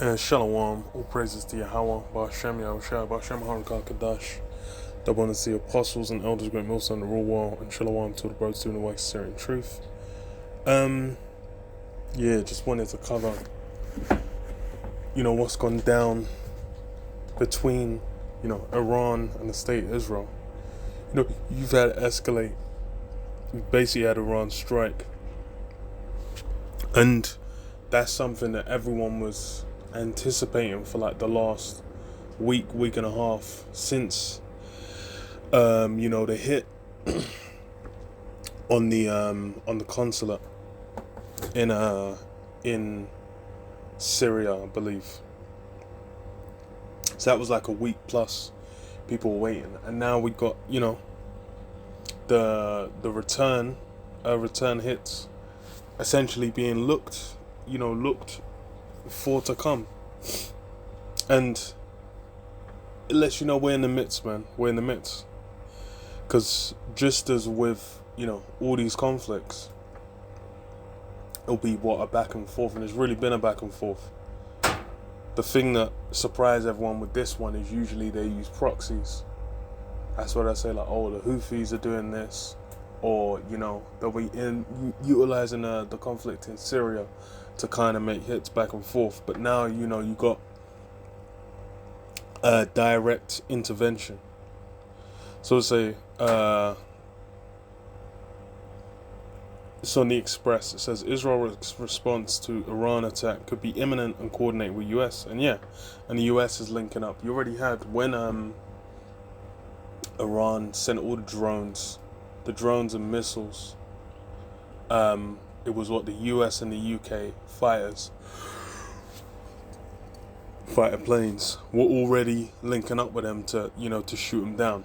Shalom, all praises to Yahweh, Ba'ashem Yahushua, Ba'ashem Harakah Kadash, double honor to the apostles and elders, great millstone, the real world, and Shalom to the brothers doing the work of sincerity and truth. Just wanted to cover, what's gone down between, Iran and the state of Israel. You've had it escalate. You basically had Iran strike. And that's something that everyone was anticipating for like the last week and a half since the hit on the consulate in Syria, I believe. So that was like a week plus people were waiting, and now we got the return hits essentially being looked for to come, and it lets you know we're in the midst, man. We're in the midst, because just as with all these conflicts, it'll be a back and forth, and it's really been a back and forth. The thing that surprised everyone with this one is usually they use proxies. That's what I say, like, oh, the Houthis are doing this, or they'll be utilizing the conflict in Syria to kind of make hits back and forth. But now you got direct intervention. So say it's on the Express. It says Israel's response to Iran attack could be imminent and coordinate with US. And the US is linking up. You already had when Iran sent all the drones and missiles. It was the US and the UK fighter planes were already linking up with them to shoot them down.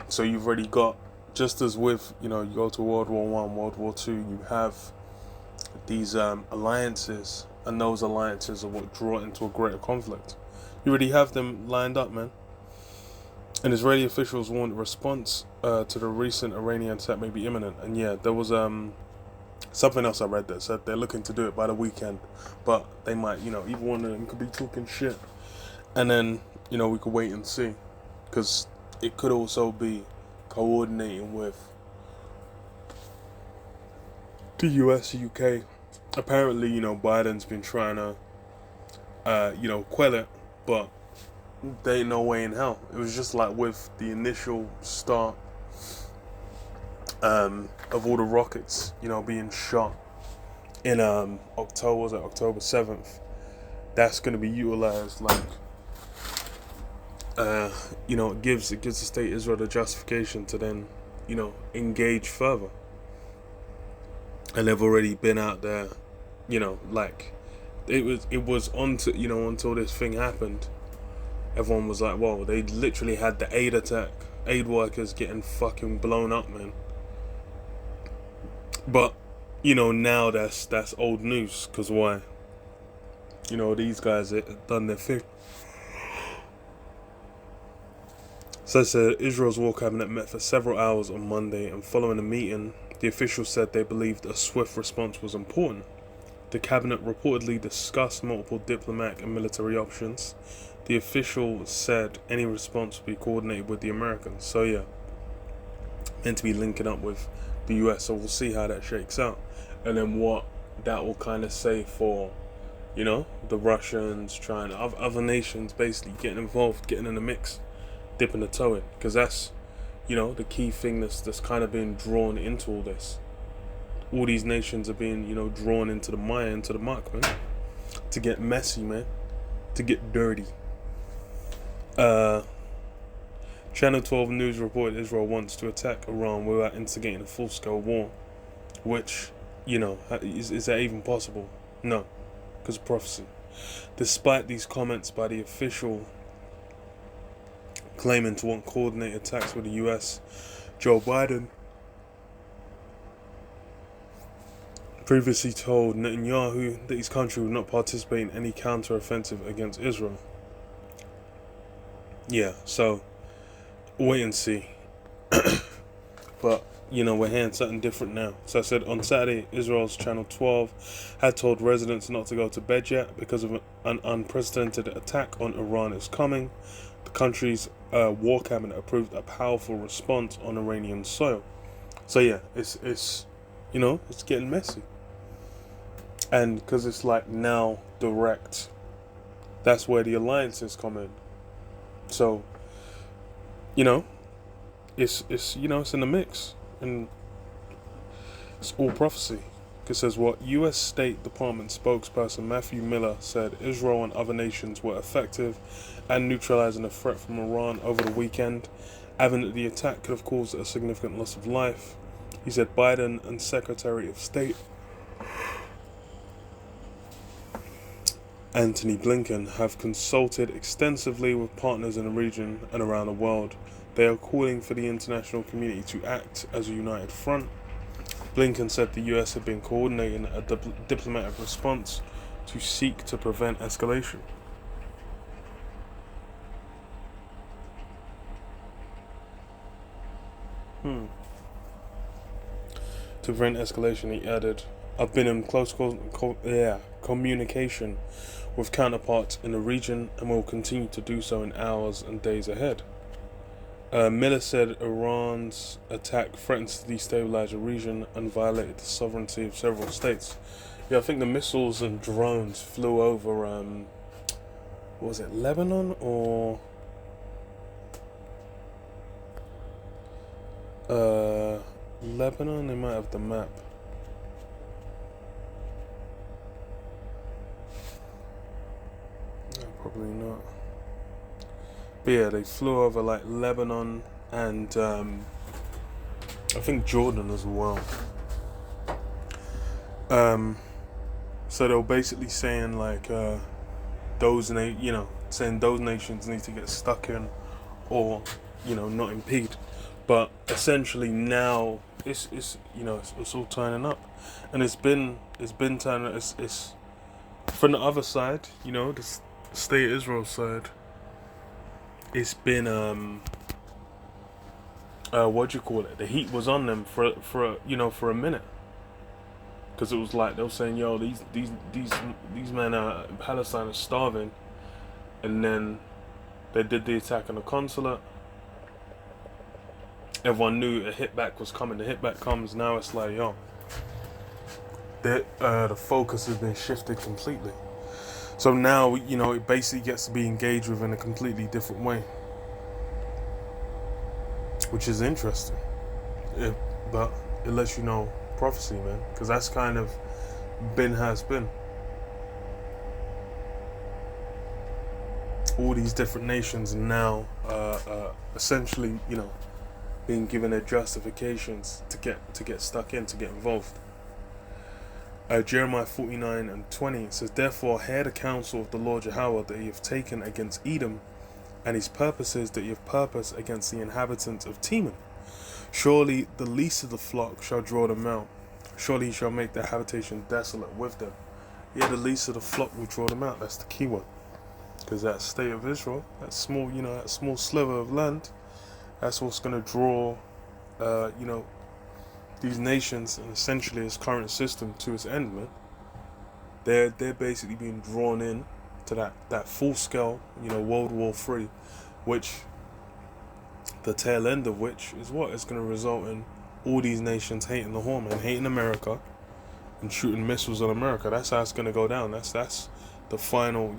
So you've already got, just as with you go to World War I, World War II, you have these alliances, and those alliances are what draw into a greater conflict. You already have them lined up, man. And Israeli officials warned a response to the recent Iranian attack may be imminent. And there was something else I read that said they're looking to do it by the weekend, but they might, either one of them could be talking shit, and then we could wait and see, because it could also be coordinating with the US, UK. Apparently, Biden's been trying to, quell it, but there ain't no way in hell. It was just like with the initial start of all the rockets, being shot in October 7th. That's going to be utilized like, it gives the state of Israel the justification to then, engage further. And they've already been out there, like it was until this thing happened. Everyone was like, whoa, they literally had the aid workers getting fucking blown up, man. But, now that's old news, because why? These guys have done their thing. So Israel's war cabinet met for several hours on Monday, and following the meeting, the officials said they believed a swift response was important. The cabinet reportedly discussed multiple diplomatic and military options. The official said any response would be coordinated with the Americans. So meant to be linking up with the US, so we'll see how that shakes out, and then what that will kind of say for the Russians, trying other nations basically getting involved, getting in the mix, dipping a toe in, because that's the key thing that's kind of being drawn into all this. All these nations are being drawn into the mire, into the muck, man, to get messy, man, to get dirty. Channel 12 News reported Israel wants to attack Iran without instigating a full-scale war, which, is that even possible? No, because of prophecy. Despite these comments by the official claiming to want coordinated attacks with the US, Joe Biden previously told Netanyahu that his country would not participate in any counter-offensive against Israel. So wait and see. But we're hearing something different now. So I said on Saturday, Israel's Channel 12 had told residents not to go to bed yet because of an unprecedented attack on Iran is coming. The country's war cabinet approved a powerful response on Iranian soil. So yeah, it's it's getting messy, and because it's like now direct, that's where the alliances come in. So it's in the mix, and it's all prophecy. It says what U.S. State Department spokesperson Matthew Miller said Israel and other nations were effective at neutralizing the threat from Iran over the weekend, adding that the attack could have caused a significant loss of life. He said Biden and Secretary of State Antony Blinken have consulted extensively with partners in the region and around the world. They are calling for the international community to act as a united front. Blinken said the US had been coordinating a diplomatic response to seek to prevent escalation. To prevent escalation, he added, I've been in close communication with counterparts in the region and will continue to do so in hours and days ahead. Miller said Iran's attack threatens to destabilize the region and violated the sovereignty of several states. Yeah, I think the missiles and drones flew over, was it Lebanon or Lebanon? They might have the map. No, probably not. But yeah, they flew over like Lebanon and I think Jordan as well. So they were basically saying like saying those nations need to get stuck in or not impede. But essentially now it's all turning up, and it's been turning. It's from the other side, the state of Israel side. It's been what do you call it? The heat was on them for a minute, because it was like they were saying, yo, these men in Palestine are starving, and then they did the attack on the consulate. Everyone knew a hit back was coming. The hit back comes now. It's like, yo, the focus has been shifted completely. So now it basically gets to be engaged with in a completely different way, which is interesting. But it lets you know prophecy, man, because that's kind of has been. All these different nations now essentially being given their justifications to get stuck in, to get involved. Jeremiah 49:20 says, therefore hear the counsel of the Lord Yahweh that ye have taken against Edom, and his purposes that ye have purposed against the inhabitants of Teman. Surely the least of the flock shall draw them out. Surely he shall make their habitation desolate with them. Yeah, the least of the flock will draw them out. That's the key one. Because that state of Israel, that small sliver of land, that's what's going to draw, these nations and essentially its current system to its end, man. They're basically being drawn in to that full scale, World War III, which the tail end of which is what is going to result in all these nations hating the whole man, hating America, and shooting missiles on America. That's how it's going to go down. That's the final,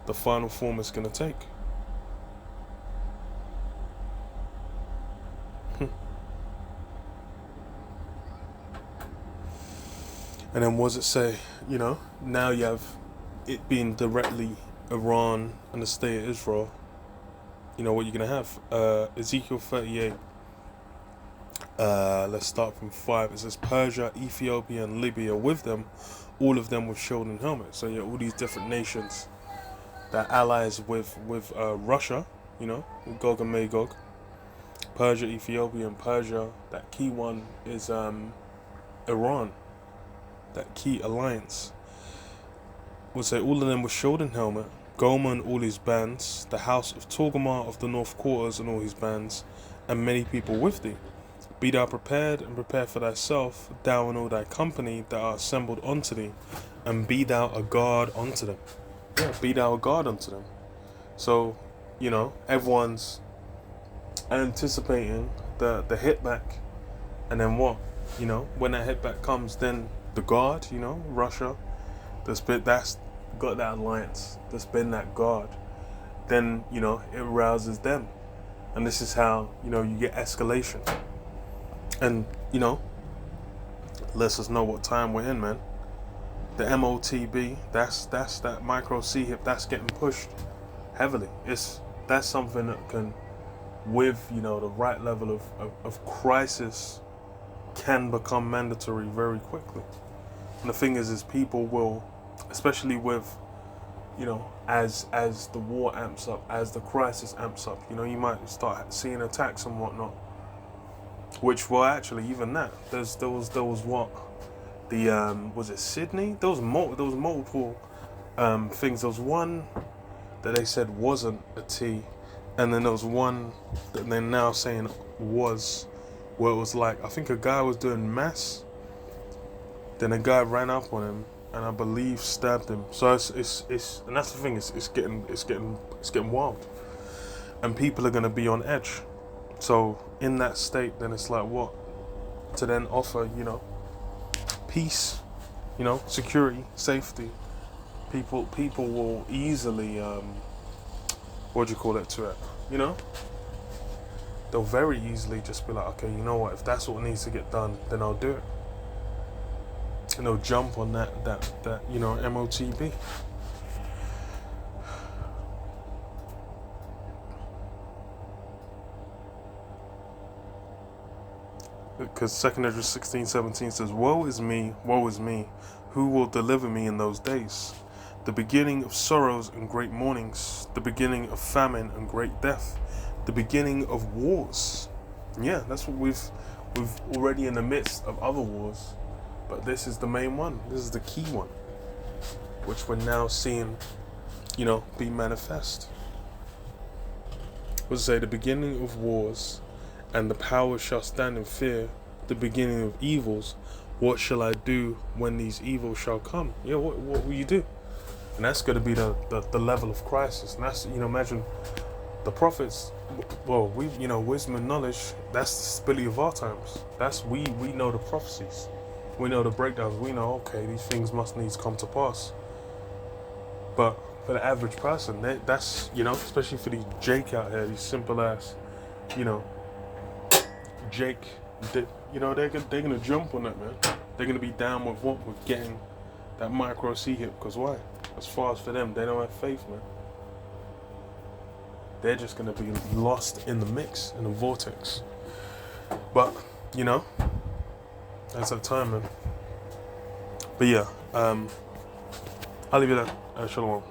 the final form it's going to take. And then what does it say? Now you have it being directly Iran and the state of Israel. What you're going to have. Ezekiel 38. Let's start from 5. It says Persia, Ethiopia, and Libya with them, all of them with shield and helmet. So all these different nations that allies with Russia, with Gog and Magog. Persia, Ethiopia, and Persia. That key one is Iran. That key alliance. We'll say all of them with shield and helmet. Gomer and all his bands, the house of Togarmah of the north quarters and all his bands, and many people with thee. Be thou prepared, and prepare for thyself, thou and all thy company that are assembled unto thee, and be thou a guard unto them. Yeah, be thou a guard unto them. So, everyone's anticipating the hit back, and then what? When that hit back comes, then the guard, Russia, that's got that alliance, that's been that guard, then it rouses them, and this is how you get escalation, and lets us know what time we're in, man. The MOTB, that's that micro C hip, that's getting pushed heavily. That's something that can, with the right level of crisis, can become mandatory very quickly. And the thing is people will, especially with as the war amps up, as the crisis amps up, you might start seeing attacks and whatnot. Which were actually, even that, there was what, the was it Sydney? There was multiple things. There was one that they said wasn't a T, and then there was one that they're now saying was, where it was like, I think a guy was doing mass, then a guy ran up on him and I believe stabbed him. So it's and that's the thing, it's getting wild, and people are gonna be on edge. So in that state, then it's like, what to then offer, peace, security, safety. People will easily what do you call it to it, they'll very easily just be like, okay, you know what, if that's what needs to get done, then I'll do it. And they'll jump on that MOTB. Because 2 Ezra 16:17 says, woe is me, who will deliver me in those days? The beginning of sorrows and great mournings, the beginning of famine and great death, the beginning of wars. Yeah, that's what we've already in the midst of other wars, but this is the main one. This is the key one, which we're now seeing, be manifest. What does it say? The beginning of wars, and the powers shall stand in fear, the beginning of evils. What shall I do when these evils shall come? Yeah, what will you do? And that's going to be the level of crisis. And that's, imagine the prophets, well, wisdom and knowledge, that's the stability of our times. That's, we know the prophecies. We know the breakdowns. We know, okay, these things must needs come to pass. But for the average person, that's, especially for these Jake out here, these simple ass, Jake, they're gonna jump on that, man. They're gonna be down with what? With getting that micro C hip, because why? As far as for them, they don't have faith, man. They're just gonna be lost in the mix, in the vortex. But, that's that time, man. But yeah, I'll leave it there. Shalom.